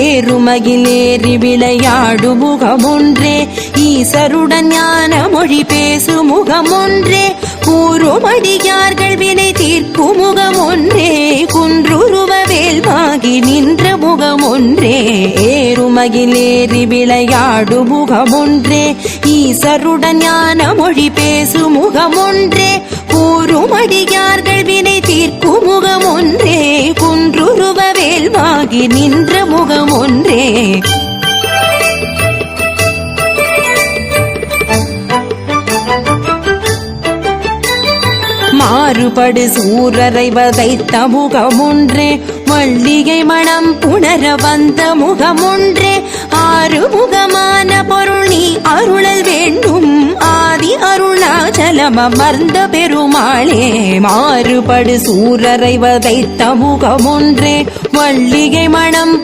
ஏறுமகிலேறி விளையாடு முகமொன்றே ஈசருடன் ஞான மொழி பேசு முகமொன்றே கூறுமடியார்கள் வினை தீர்க்கும் முகமொன்றே குன்றுருவ வேல்வாகி நின்ற முகமொன்றே ஏறுமகிலேறி விளையாடு முகமொன்றே ஈசருடன் ஞான மொழி பேசு முகமொன்றே கூறுமடியார்கள் வினை தீர்க்கும் முகமொன்றே குன்றுருவ வேல்வாகி நின்ற முகமொன்றே மாறுபடு சூரரை வதைத்த முகமொன்றே மல்லிகை மணம் புணர வந்த முகமொன்றே ஆறுமுகமான பொருள் நீ அருளல் வேண்டும் ஆதி அருணாச்சலம் அமர்ந்த பெருமாளே மாறுபடு சூரரை வதைத்த முகமொன்றே மல்லிகை மணம்